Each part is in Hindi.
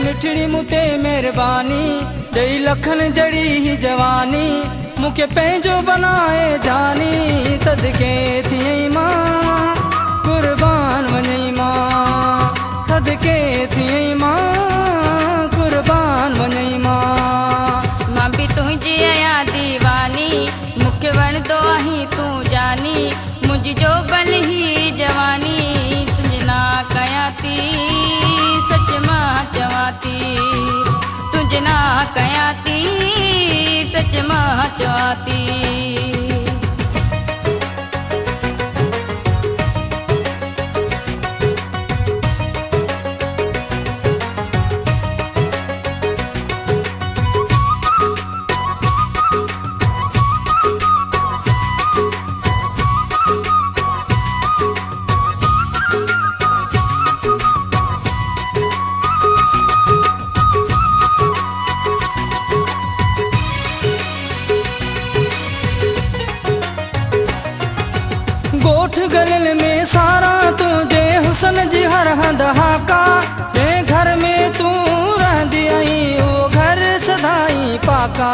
मिठड़ी मुते मेहरबानी दई लखन जड़ी ही जवानी मुखे पंहिंजो बनाए जानी सदके थियई मां कुर्बान वञई मां सदके थियई मां कुर्बान वञई मां भी तुझी आया दीवानी मुखे वणदो आहीं तू जानी मुझी जो बल ही जवानी तुझे ना कया थी सच मां चवाती तुझे ना कया थी सच मां चवाती। गोठ गलिल में सारा तुझे हुसन जी हर हंद हाका जे घर में तू रहंदी आई वो घर सदाई पाका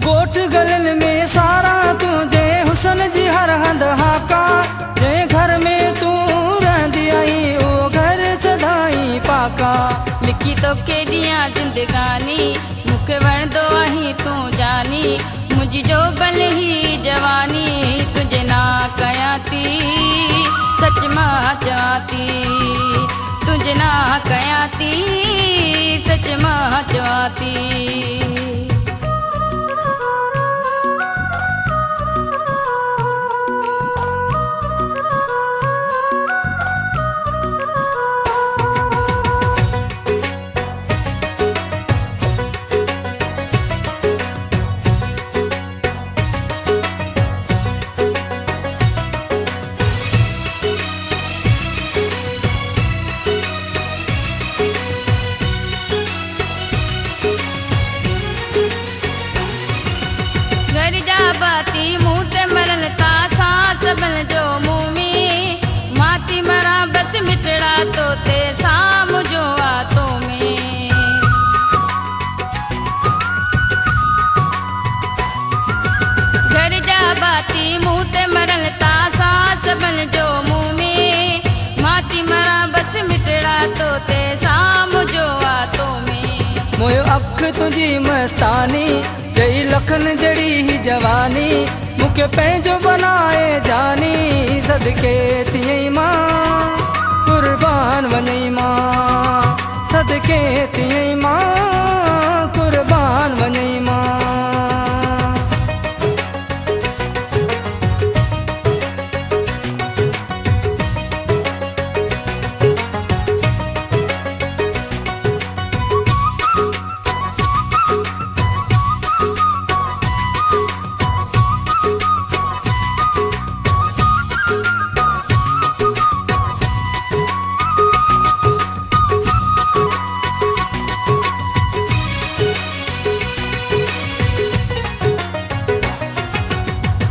गोठ गलिल में सारा तुझे हुसन जी हर हंद हाका जे घर में तू रहंदी आई वो घर सदाई पाका लिखी तो केडिया जिंदगानी मुखे वणदो आहीं तू जानी मुझी जो बल ही जवानी तुझे ना कया थी सच मां चवाती तुझे ना कया थी सच मां चवाती। घर जा बाती मुँह ते मरल ता सांस बल जो मुँह में माती मरा बस मिटड़ा तो ते साम जो आतो में घर जा बाती मुँह ते मरल ता सांस बल जो मुँह में माती मरा बस मिटड़ा तो ते साम जो आतो में मोयो अख तुझी मस्तानी दई लखन जड़ी ही जवानी मुखे पंहिंजो बनाए जानी सदके थियई मां कुर्बान वञई मां सदके थियई मां कुर्बान वञई मां।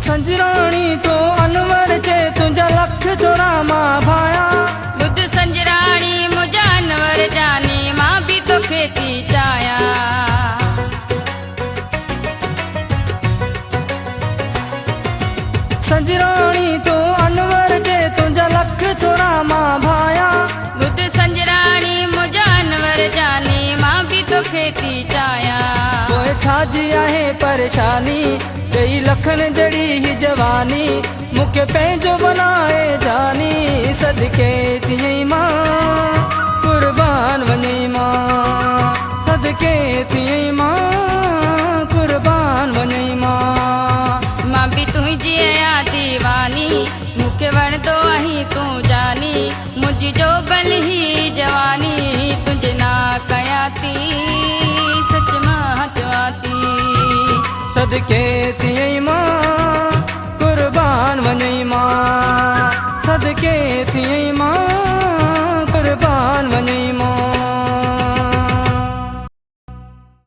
संजराणी तो अनवर चे तुझा लख तोरा मां भाया बुद्ध संजराणी मुझा अनवर जानी मां भी तो खेती चाया संजराणी तो अनवर चे तुझा लख तोरा मां भाया बुद्ध संजराणी मुझा अनवर जानी मां भी तो खेती चाया पोइ छाजी आहे परेशानी दई लखन जड़ी ही जवानी मुखे पंहिंजो बनाए जानी सदके थियई मां कुर्बान वञई मां सदके थियई मां कुर्बान वञई मां भी तुझी आया दीवानी मुखे वणदो आहीं तू जानी मुझी जो बल ही जवानी तुझे ना कया थी सच मां चवाती सदके थियई मां कुर्बान वञई मां सदके थियई